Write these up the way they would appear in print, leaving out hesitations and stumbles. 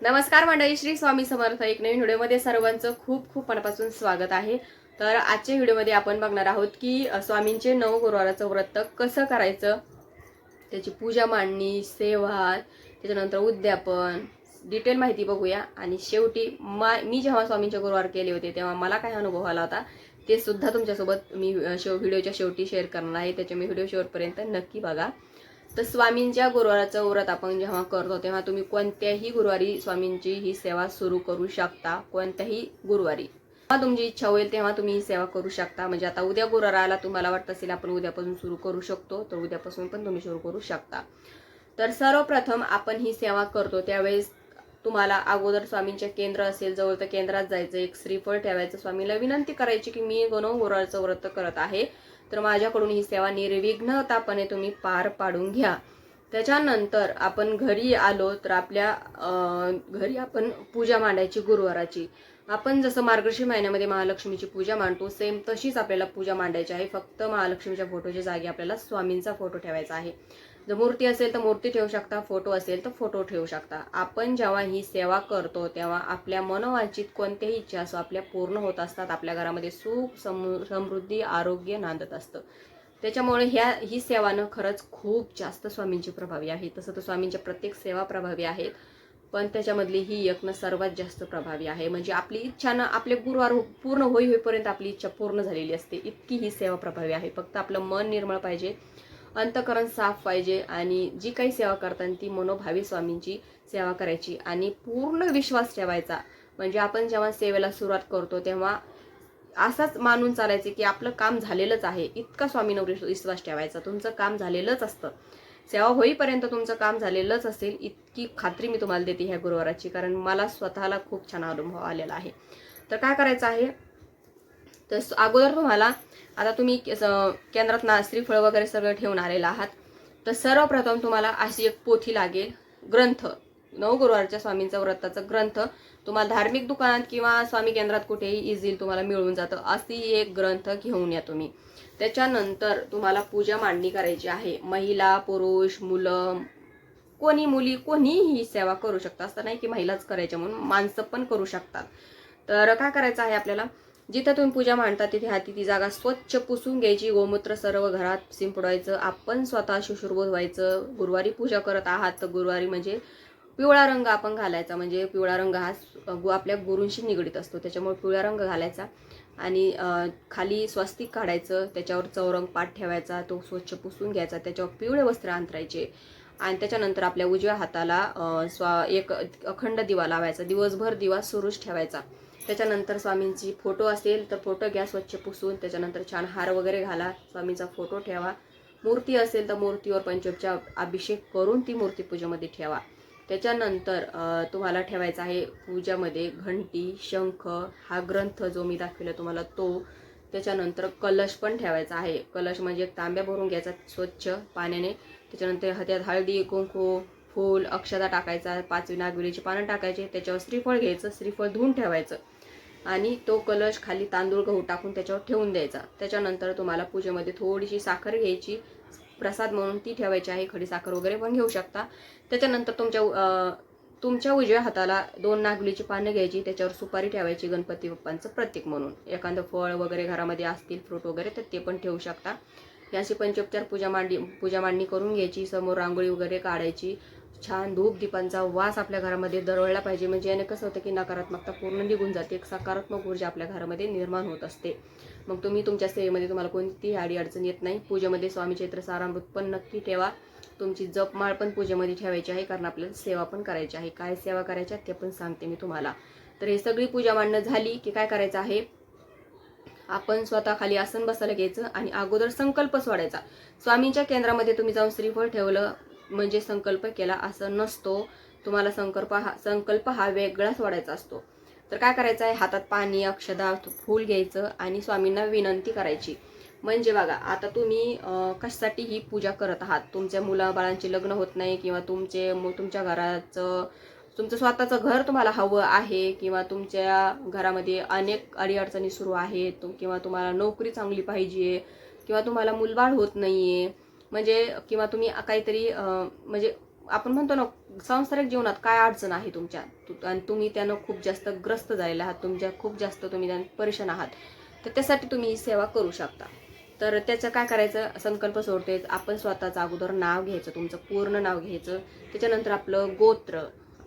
नमस्कार मंडळी, श्री स्वामी समर्थ. एक नवीन व्हिडिओमध्ये सर्वांचं खूप खूप मनापासून स्वागत आहे. तर आजच्या व्हिडिओमध्ये आपण बघणार आहोत की स्वामींचे 9 गुरुवाराचं व्रत कसं करायचं, त्याची पूजा मांडणी, सेवा, त्याच्यानंतर उद्यापन, डिटेल माहिती बघूया. आणि शेवटी मी जेव्हा स्वामींचे गुरुवार केले होते तेव्हा मला काय अनुभव आला होता ते सुद्धा तुमच्यासोबत मी व्हिडिओच्या शेवटी शेअर करणार आहे. त्याच्या मी व्हिडिओ शेवटपर्यंत नक्की बघा. तर स्वामींच्या गुरुवाराचं व्रत आपण जेव्हा करतो तेव्हा तुम्ही कोणत्याही गुरुवारी स्वामींची ही सेवा सुरू करू शकता. कोणत्याही गुरुवारी जेव्हा तुमची इच्छा होईल तेव्हा तुम्ही ही सेवा करू शकता. म्हणजे आता उद्या गुरुवार आला, तुम्हाला वाटत असेल आपण उद्यापासून सुरू करू शकतो, तर उद्यापासून पण तुम्ही सुरू करू शकता. तर सर्वप्रथम आपण ही सेवा करतो त्यावेळेस तुम्हाला अगोदर स्वामींचे केंद्र असेल जवळ तर केंद्रात जायचं, एक श्रीफळ ठेवायचं, स्वामीला विनंती करायची की मी गुरुवारचं व्रत करत आहे, तर माझ्याकडून ही सेवा निर्विघ्नतापणे तुम्ही पार पाडून घ्या. त्याच्यानंतर आपण घरी आलो तर आपल्या घरी आपण पूजा मांडायची गुरुवाराची. आपण जसं मार्गशीर्ष महिन्यामध्ये महालक्ष्मीची पूजा मांडतो सेम तशीच आपल्याला पूजा मांडायची आहे. फक्त महालक्ष्मीच्या फोटोच्या जागी आपल्याला स्वामींचा फोटो ठेवायचा आहे. जर मूर्ती असेल तर मूर्ती ठेवू शकता, फोटो असेल तर फोटो ठेवू शकता. आपण जेव्हा ही सेवा करतो तेव्हा आपल्या मनोवांछित कोणत्याही इच्छा असो आपल्या पूर्ण होत असतात. आपल्या घरामध्ये सुख समृद्धी आरोग्य नांदत असतं. त्याच्यामुळे ही सेवानं खरंच खूप जास्त स्वामींची प्रभावी आहे. तसं तर स्वामींच्या प्रत्येक सेवा प्रभावी आहेत, पण त्याच्यामधली ही एक सर्वात जास्त प्रभावी आहे. म्हणजे आपली इच्छा आपले गुरुवार पूर्ण होईपर्यंत आपली इच्छा पूर्ण झालेली असते, इतकी ही सेवा प्रभावी आहे. फक्त आपलं मन निर्मळ पाहिजे, अंतःकरण साफ पाहिजे आणि जी काही सेवा करताना ती मनोभावी स्वामींची सेवा करायची आणि पूर्ण विश्वास ठेवायचा. म्हणजे आपण जेव्हा सेवेला सुरुवात करतो तेव्हा असाच मानून चालायचे की आपलं काम झालेलंच आहे, इतका स्वामींवर विश्वास ठेवायचा. तुमचं काम झालेलंच असतं, सेवा होईपर्यंत तुमचं काम झालेलंच असेल, इतकी खात्री मी तुम्हाला देते ह्या गुरुवाराची, कारण मला स्वतःला खूप छान अनुभव आलेला आहे. तर काय करायचं आहे, तर अगोदर तुम्हाला आता तुम्ही केंद्रात श्रीफळ वगैरे सगळं ठेवून आलेलं आहात, तर सर्वप्रथम तुम्हाला अशी एक पोथी लागेल, ग्रंथ, 9 गुरुवारच्या स्वामींचा व्रताचा ग्रंथ. तुम्हाला धार्मिक दुकानात किंवा स्वामी केंद्रात कुठेही इझिली तुम्हाला मिळून जातं. अशी एक ग्रंथ घेऊन या तुम्ही. त्याच्यानंतर तुम्हाला पूजा मांडणी करायची आहे. महिला पुरुष मुलं कोणी मुली कोणीही सेवा करू शकतात, असं नाही की महिलाच करायच्या म्हणून, माणसं पण करू शकतात. तर काय करायचं आहे आपल्याला, जिथं तुम्ही पूजा मांडता तिथे हाती ती जागा स्वच्छ पुसून घ्यायची. गोमूत्र सर्व घरात शिंपडायचं. आपण स्वतः शुश्रूषित व्हायचं. गुरुवारी पूजा करत आहात तर गुरुवारी म्हणजे पिवळा रंग आपण घालायचा. म्हणजे पिवळा रंग हा आपल्या गुरूंशी निगडीत असतो, त्याच्यामुळे पिवळा रंग घालायचा. आणि खाली स्वस्तिक काढायचं, त्याच्यावर चौरंग पाठ ठेवायचा, तो स्वच्छ पुसून घ्यायचा, त्याच्यावर पिवळे वस्त्र अंतरायचे. आणि त्याच्यानंतर आपल्या उजव्या हाताला एक अखंड दिवा लावायचा. दिवसभर दिवा सुरूच ठेवायचा. त्याच्यानंतर स्वामींची फोटो असेल तर फोटो घ्या स्वच्छ पुसून, त्याच्यानंतर छान हार वगैरे घाला, स्वामींचा फोटो ठेवा. मूर्ती असेल तर मूर्तीवर पंचोपचार अभिषेक करून ती मूर्ती पूजेमध्ये ठेवा. त्याच्यानंतर तुम्हाला ठेवायचा आहे पूजामध्ये घंटी, शंख, हा ग्रंथ जो मी दाखवला तुम्हाला तो. त्याच्यानंतर कलश पण ठेवायचा आहे. कलश म्हणजे एक तांब्या भरून घ्यायचा स्वच्छ पाण्याने. त्याच्यानंतर हातात हळदी कुंकू फूल अक्षता टाकायचा, 5 नागवेलीची पानं टाकायची, त्याच्यावर श्रीफळ घ्यायचं, श्रीफळ धुवून ठेवायचं आणि तो कलश खाली तांदूळ गहू टाकून त्याच्यावर ठेवून द्यायचा. त्याच्यानंतर तुम्हाला पूजेमध्ये थोडीशी साखर घ्यायची, प्रसाद म्हणून ती ठेवायची आहे. खडी साखर वगैरे पण घेऊ शकता. त्याच्यानंतर तुमच्या उजव्या हाताला 2 नागलीची पानं घ्यायची, त्याच्यावर सुपारी ठेवायची गणपती बाप्पांचं प्रतीक म्हणून. एखादं फळ वगैरे घरामध्ये असतील फ्रूट वगैरे तर ते पण ठेवू शकता. याची पंचोपचार पूजा मांडणी करून घ्यायची. समोर रांगोळी वगैरे काढायची. छान धूप दीपांचा वास आपल्या घरामध्ये दरवळला पाहिजे. म्हणजे याने कसं होतं की नकारात्मकता पूर्ण निघून जाते, एक सकारात्मक ऊर्जा आपल्या घरामध्ये निर्माण होत असते. मग तुम्ही तुमच्या सेवेमध्ये तुम्हाला कोणतीही अडचण येत नाही. पूजेमध्ये स्वामी चैत्र सारामृत पण नक्की ठेवा. तुमची जपमाळ पण पूजेमध्ये ठेवायची आहे, कारण आपल्याला सेवा पण करायची आहे. काय सेवा करायच्या ते पण सांगते मी तुम्हाला. तर हे सगळी पूजा मांडणं झाली की काय करायचं आहे, आपण स्वतः खाली आसन बसायला घ्यायचं आणि अगोदर संकल्प सोडायचा. स्वामींच्या केंद्रामध्ये तुम्ही जाऊन श्रीफळ ठेवलं म्हणजे संकल्प केला असं नसतो. तुम्हाला संकल्प हा वेगळाच सोडायचा असतो. तर काय करायचं आहे, हातात पाणी अक्षदा फूल घ्यायचं आणि स्वामींना विनंती करायची. म्हणजे बघा आता तुम्ही कशासाठी ही पूजा करत आहात. तुमच्या मुलाबाळांचे लग्न होत नाही किंवा तुमच्या घराचं तुमचं स्वतःचं घर तुम्हाला हवं आहे किंवा तुमच्या घरामध्ये अनेक अडीअडचणी सुरू आहेत किंवा तुम्हाला नोकरी चांगली पाहिजे किंवा तुम्हाला मुलबाळ होत नाहीये, म्हणजे किंवा तुम्ही काहीतरी म्हणजे आपण म्हणतो ना सांसारिक जीवनात काय अडचण आहे तुमच्या आणि तुम्ही त्यानं खूप जास्त ग्रस्त झालेले आहात, तुमच्या खूप जास्त तुम्ही त्यानं परेशान आहात, तर त्यासाठी तुम्ही ही सेवा करू शकता. तर त्याचं काय करायचं, संकल्प सोडते आपण स्वतःचं अगोदर नाव घ्यायचं, तुमचं पूर्ण नाव घ्यायचं. त्याच्यानंतर आपलं गोत्र,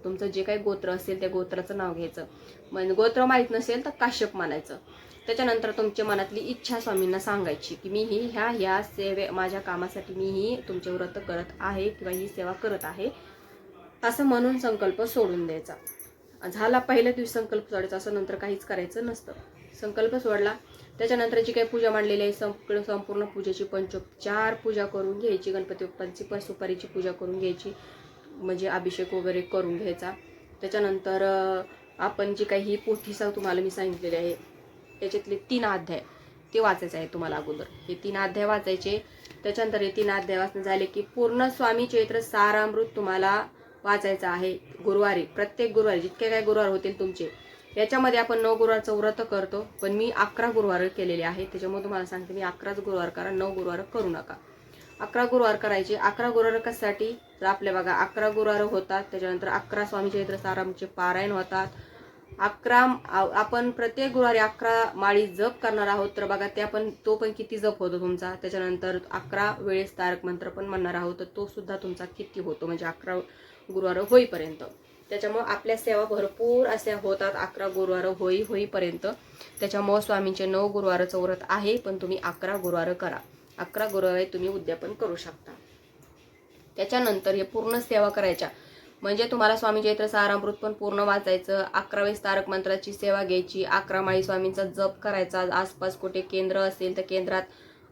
तुमचं जे काही गोत्र असेल त्या गोत्राचं नाव घ्यायचं. म्हणजे गोत्र माहीत नसेल तर काश्यप मानायचं. त्याच्यानंतर तुमच्या मनातली इच्छा स्वामींना सांगायची की मी ही ह्या सेवे माझ्या कामासाठी मी ही तुमचे व्रत करत आहे किंवा ही सेवा करत आहे असं म्हणून संकल्प सोडून द्यायचा. झाला पहिल्या दिवशी संकल्प सोडायचा, असं नंतर काहीच करायचं नसतं. संकल्प सोडला त्याच्यानंतर जी काही पूजा मांडलेली आहे संपूर्ण पूजेची पंचोपचार पूजा करून घ्यायची. गणपती बाप्पांची पण सुपारीची पूजा करून घ्यायची, म्हणजे अभिषेक वगैरे करून घ्यायचा. त्याच्यानंतर आपण जी काही ही पोथी तुम्हाला मी सांगितलेली आहे त्याच्यातले 3 अध्याय ते वाचायचे आहे तुम्हाला अगोदर. हे 3 अध्याय वाचायचे. त्याच्यानंतर हे 3 अध्याय वाचून झाले की पूर्ण स्वामी चैत्र सारामृत तुम्हाला वाचायचं आहे गुरुवारी. प्रत्येक गुरुवारी जितके काय गुरुवार होतील तुमचे, याच्यामध्ये आपण 9 गुरुवारचं व्रत करतो, पण मी 11 गुरुवार केलेले आहे. त्याच्यामुळे तुम्हाला सांगते मी 11च गुरुवार करा, 9 गुरुवार करू नका. 11 गुरुवार करायचे. 11 गुरुवार कशासाठी तर आपल्या बघा 11 गुरुवार होतात, त्याच्यानंतर 11 स्वामी चैत्र सारामचे पारायण होतात. 11 आपण प्रत्येक गुरुवारी 11 माळी जप करणार आहोत. तर बघा त्या पण तो पण किती जप होतो तुमचा. त्याच्यानंतर 11 वेळेस तारक मंत्र पण म्हणणार आहोत, तर तो सुद्धा तुमचा किती होतो, म्हणजे 11 गुरुवार होईपर्यंत. त्याच्यामुळे आपल्या सेवा भरपूर अशा होतात 11 गुरुवार होईपर्यंत. त्याच्यामुळे स्वामींचे 9 गुरुवारचं व्रत आहे, पण तुम्ही 11 गुरुवार करा. 11 गुरुवार तुम्ही उद्यापन करू शकता. त्याच्यानंतर हे पूर्ण सेवा करायच्या, म्हणजे तुम्हाला स्वामी चैत्र सारामृत पण पूर्ण वाचायचं. 11 वेळेस तारक मंत्राची सेवा घ्यायची. 11 माळी स्वामींचा जप करायचा. आसपास कुठे केंद्र असेल तर केंद्रात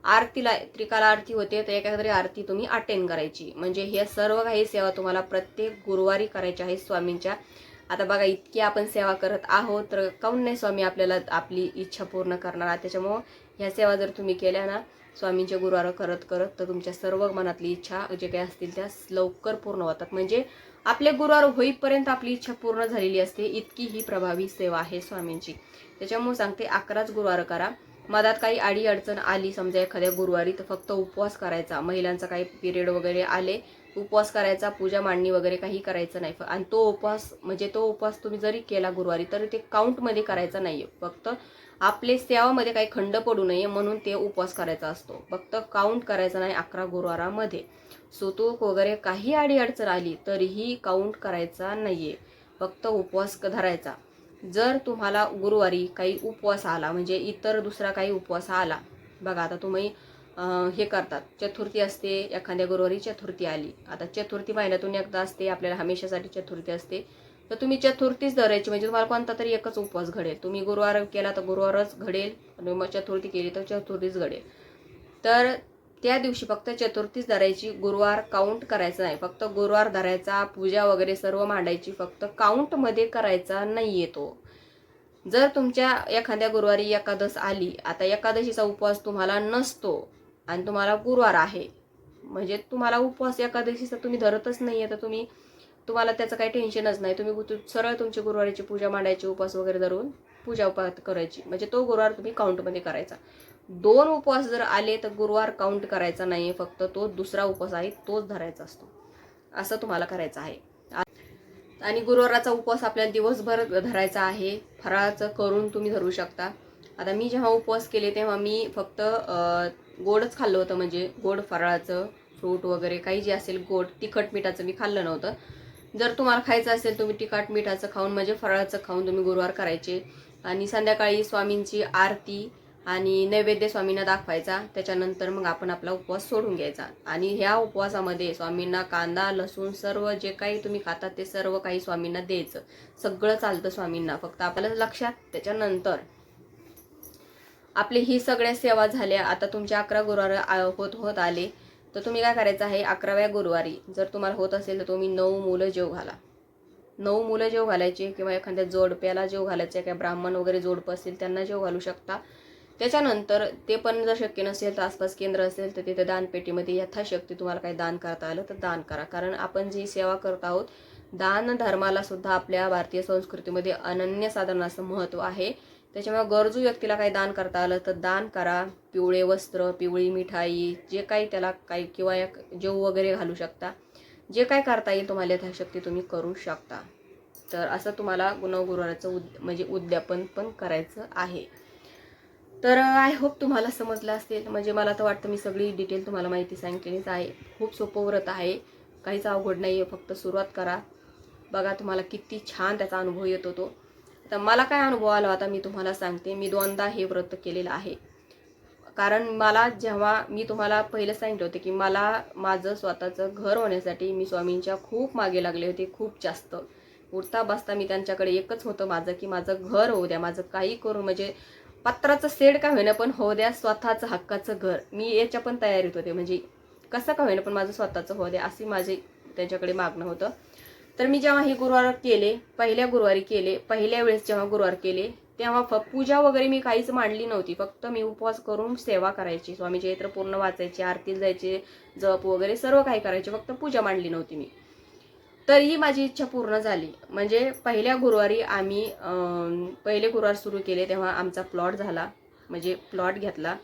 आरतीला त्रिकाला आरती होते, तर एखाद्री आरती तुम्ही अटेंड करायची. म्हणजे हे सर्व काही सेवा तुम्हाला प्रत्येक गुरुवारी करायच्या आहेत स्वामींच्या. आता बघा इतकी आपण सेवा करत आहोत, तर काऊन नाही स्वामी आपल्याला आपली इच्छा पूर्ण करणार. त्याच्यामुळं ह्या सेवा जर तुम्ही केल्या ना स्वामींचे गुरुवार करत करत, तर तुमच्या सर्व मनातली इच्छा जे काही असतील त्या लवकर पूर्ण होतात. म्हणजे आपले गुरुवार होईपर्यंत आपली इच्छा पूर्ण झालेली असते. इतकी ही प्रभावी सेवा आहे स्वामींची. त्याच्यामुळे सांगते 11च गुरुवार करा. मधात काही अडी अडचण आली समजा एखाद्या गुरुवारी, तर फक्त उपवास करायचा. महिलांचा काही पिरियड वगैरे आले, उपवास करायचा, पूजा मांडणी वगैरे काही करायचं नाही. आणि तो उपवास तुम्ही जरी केला गुरुवारी तरी ते काउंटमध्ये करायचा नाहीये. फक्त आपले सेवामध्ये काही खंड पडू नये म्हणून ते उपवास करायचा असतो. फक्त काउंट करायचा नाही 11 गुरुवारामध्ये. सुतूक वगैरे काही अडी अडचण आली तरीही काउंट करायचा नाहीये, फक्त उपवास धरायचा. जर तुम्हाला गुरुवारी काही उपवास आला, म्हणजे इतर दुसरा काही उपवास आला, बघा आता तुम्ही हे करतात, चतुर्थी असते, एखाद्या गुरुवारी चतुर्थी आली. आता चतुर्थी महिन्यातून एकदा असते, आपल्याला हमेशासाठी चतुर्थी असते, तर तुम्ही चतुर्थीच धरायची. म्हणजे तुम्हाला कोणता तरी एकच उपवास घडेल. तुम्ही गुरुवार केला तर गुरुवारच घडेल, आणि मग चतुर्थी केली तर चतुर्थीच घडेल. तर त्या दिवशी फक्त चतुर्थीच धरायची, गुरुवार काउंट करायचा नाही. फक्त गुरुवार धरायचा, पूजा वगैरे सर्व मांडायची, फक्त काउंटमध्ये करायचा नाहीये तो. जर तुमच्या एखाद्या गुरुवारी एकादश आली, आता एकादशीचा उपवास तुम्हाला नसतो आणि तुम्हाला गुरुवार आहे, म्हणजे तुम्हाला उपवास एकादशीचा तुम्ही धरतच नाहीये, तर तुम्हाला त्याचं काही टेन्शनच नाही. तुम्ही सरळ तुमची गुरुवारीची पूजा मांडायची, उपवास वगैरे धरून पूजा करायची, म्हणजे तो गुरुवार तुम्ही काउंटमध्ये करायचा. 2 उपवास जर आले तर गुरुवार काउंट करायचा नाही, फक्त तो दुसरा उपवास आहे तोच धरायचा असतो. असं तुम्हाला करायचं आहे. आणि गुरुवाराचा उपवास आपल्याला दिवसभर धरायचा आहे. फराळाचं करून तुम्ही धरू शकता. आता मी जेव्हा उपवास केले तेव्हा मी फक्त गोडच खाल्लं होतं, म्हणजे गोड फराळाचं फ्रूट वगैरे काही जे असेल गोड तिखट मिठाचं मी खाल्लं नव्हतं. जर तुम्हाला खायचं असेल तुम्ही तिखट मिठाचं खाऊन, म्हणजे फराळाचं खाऊन तुम्ही गुरुवार करायचे. आणि संध्याकाळी स्वामींची आरती आणि नैवेद्य स्वामींना दाखवायचा. त्याच्यानंतर मग आपण आपला उपवास सोडून घ्यायचा. आणि ह्या उपवासामध्ये स्वामींना कांदा लसूण सर्व जे काही तुम्ही खातात ते सर्व काही स्वामींना द्यायचं. सगळं चालतं स्वामींना, फक्त आपल्याला लक्षात. त्याच्यानंतर आपली ही सगळ्या सेवा झाल्या. आता तुमचे 11 गुरुवार होत आले, तर तुम्ही काय करायचं आहे, 11व्या गुरुवारी जर तुम्हाला होत असेल तर तुम्ही 9 मुलं जेव घाला. 9 मुलं जेव घालायचे, किंवा एखाद्या जोडप्याला जेव घालायचे, किंवा ब्राह्मण वगैरे जोडपं असेल त्यांना जेव घालू शकता. त्याच्यानंतर ते पण जर शक्य नसेल तर आसपास केंद्र असेल तर तिथे दानपेटीमध्ये यथाशक्ती तुम्हाला काही दान करता आलं तर दान करा. कारण आपण जी सेवा करत आहोत, दान धर्माला सुद्धा आपल्या भारतीय संस्कृतीमध्ये अनन्यसाधारण असं महत्त्व आहे. त्याच्यामुळे गरजू व्यक्तीला काही दान करता आलं तर दान करा. पिवळे वस्त्र, पिवळी मिठाई, जे काही त्याला काही, किंवा एक जेव वगैरे घालू शकता. जे काय करता येईल तुम्हाला यथाशक्ती तुम्ही करू शकता. तर असं तुम्हाला नवगुरुवाराचं म्हणजे उद्यापन पण करायचं आहे. तर आय होप तुम्हाला समजलं असेल. म्हणजे मला तर वाटतं मी सगळी डिटेल तुम्हाला माहिती सांगितलीच आहे. खूप सोपं व्रत आहे, काहीच अवघड नाही आहे. फक्त सुरुवात करा, बघा तुम्हाला किती छान त्याचा अनुभव येतो तो. तर मला काय अनुभव आला होता मी तुम्हाला सांगते. मी 2दा हे व्रत केलेलं आहे. कारण मला जेव्हा मी तुम्हाला पहिलं सांगितलं होतं की मला माझं स्वतःचं घर होण्यासाठी मी स्वामींच्या खूप मागे लागले होते, खूप जास्त. उठता बसता मी त्यांच्याकडे एकच होतं माझं की माझं घर होऊ द्या, माझं काही करू, म्हणजे पत्राचं शेड का होईना पण होऊ द्या, स्वतःचं हक्काचं घर. मी याच्या पण तयारीत होते, म्हणजे कसं का होईना पण माझं स्वतःचं होऊ द्या, अशी माझे त्यांच्याकडे मागणं होतं. तर मी जेव्हा हे गुरुवार केले, पहिल्या गुरुवारी केले, पहिल्या वेळेस जेव्हा गुरुवार केले तेव्हा पूजा वगैरे मी काहीच मांडली नव्हती. फक्त मी उपवास करून सेवा करायची, स्वामीचे चरित्र पूर्ण वाचायचे, आरतीला जायचे, जप वगैरे सर्व काही करायचे, फक्त पूजा मांडली नव्हती मी. तर ही माझी इच्छा पूर्ण झाली. म्हणजे पहिल्या गुरुवारी आम्ही पहिले गुरुवार सुरू केले तेव्हा आमचा प्लॉट झाला, म्हणजे प्लॉट घेतला.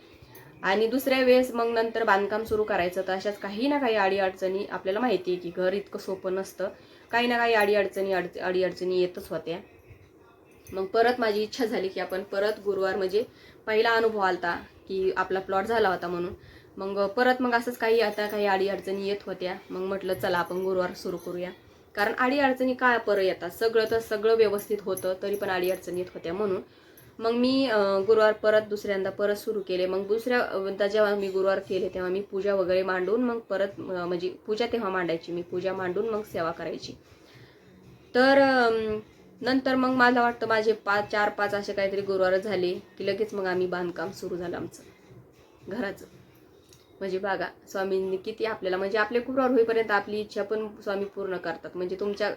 आणि दुसऱ्या वेळेस मग नंतर बांधकाम सुरू करायचं. तर अशाच काही ना काही अडीअडचणी, आपल्याला माहिती आहे की घर इतकं सोपं नसतं, काही ना काही अडीअडचणी येतच होत्या. मग परत माझी इच्छा झाली की आपण परत गुरुवार, म्हणजे पहिला अनुभव आलता की आपला प्लॉट झाला होता म्हणून. मग परत मग असंच काही अडीअडचणी येत होत्या. मग म्हटलं चला आपण गुरुवार सुरू करूया. कारण अडीअडचणी काय परत येतात, सगळं व्यवस्थित होतं तरी पण अडीअडचणी येत होत्या. म्हणून मग मी गुरुवार परत दुसऱ्यांदा परत सुरू केले. मग दुसऱ्या जेव्हा मी गुरुवार केले तेव्हा मी पूजा वगैरे मांडून मग परत म्हणजे पूजा तेव्हा मांडायची, मी पूजा मांडून मग सेवा करायची. तर नंतर मग मला वाटतं माझे 4-5 असे काहीतरी गुरुवार झाले की लगेच मग आम्ही बांधकाम सुरू झालं आमचं घराचं. म्हणजे बघा स्वामींनी किती आपल्याला, म्हणजे आपले गुरुवार होईपर्यंत आपली इच्छा पण स्वामी पूर्ण करतात. म्हणजे तुमच्या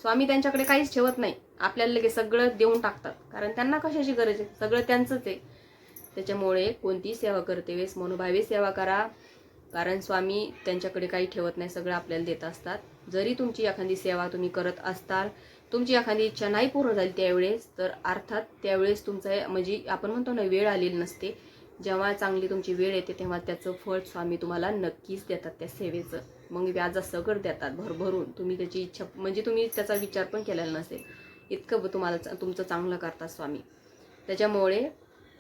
स्वामी त्यांच्याकडे काहीच ठेवत नाही, आपल्याला लगेच सगळं देऊन टाकतात. कारण त्यांना कशाची गरज आहे, सगळं त्यांचंच आहे. त्याच्यामुळे कोणतीही सेवा करते वेळेस मनोभावे सेवा करा, कारण स्वामी त्यांच्याकडे काही ठेवत नाही, सगळं आपल्याला देत असतात. जरी तुमची एखादी सेवा तुम्ही करत असताल, तुमची एखादी इच्छा नाही पूर्ण झाली त्यावेळेस, तर अर्थात त्यावेळेस तुमचं म्हणजे आपण म्हणतो ना वेळ आलेली नसते. जेव्हा चांगली तुमची वेळ येते तेव्हा त्याचं फळ स्वामी तुम्हाला नक्कीच देतात त्या सेवेचं. मग व्याजासकट देतात भरभरून. तुम्ही त्याची इच्छा, म्हणजे तुम्ही त्याचा विचार पण केलेला नसेल, इतकं तुम्हाला तुमचं चांगलं करतात स्वामी. त्याच्यामुळे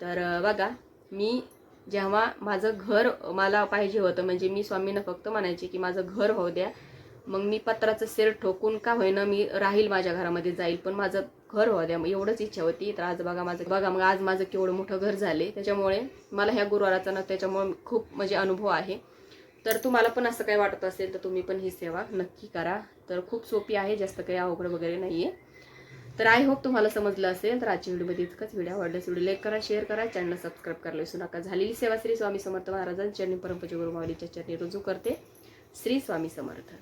तर बघा मी जेव्हा माझं घर मला पाहिजे होतं, म्हणजे मी स्वामींना फक्त म्हणायचे की माझं घर होऊ द्या, मग मी पत्राचं शेड ठोकून का होईना मी राहील, माझ्या घरामध्ये जाईल, पण माझं घर होऊ द्या, एवढंच इच्छा होती. तर आज बघा मग आज माझं केवढं मोठं घर झाले. त्याच्यामुळे मला ह्या गुरुवाराचा ना त्याच्यामुळे खूप म्हणजे अनुभव आहे. तर तुम्हाला पण असं काही वाटत असेल तर तुम्ही पण ही सेवा नक्की करा. तर खूप सोपी आहे, जास्त काही अवघड वगैरे नाहीये. तर आय होप तुम्हाला समजलं असेल. तर आजच्या व्हिडिओमध्ये इतकंच. व्हिडिओ आवडल्यास व्हिडिओ लाईक करा, शेअर करा, चॅनल सबस्क्राईब करायला विसरू नका. झालेली सेवा श्री स्वामी समर्थ महाराजांच्या चरणी, परमपूज्य गुरु माऊलीच्या चरणी रुजू करते. श्री स्वामी समर्थ.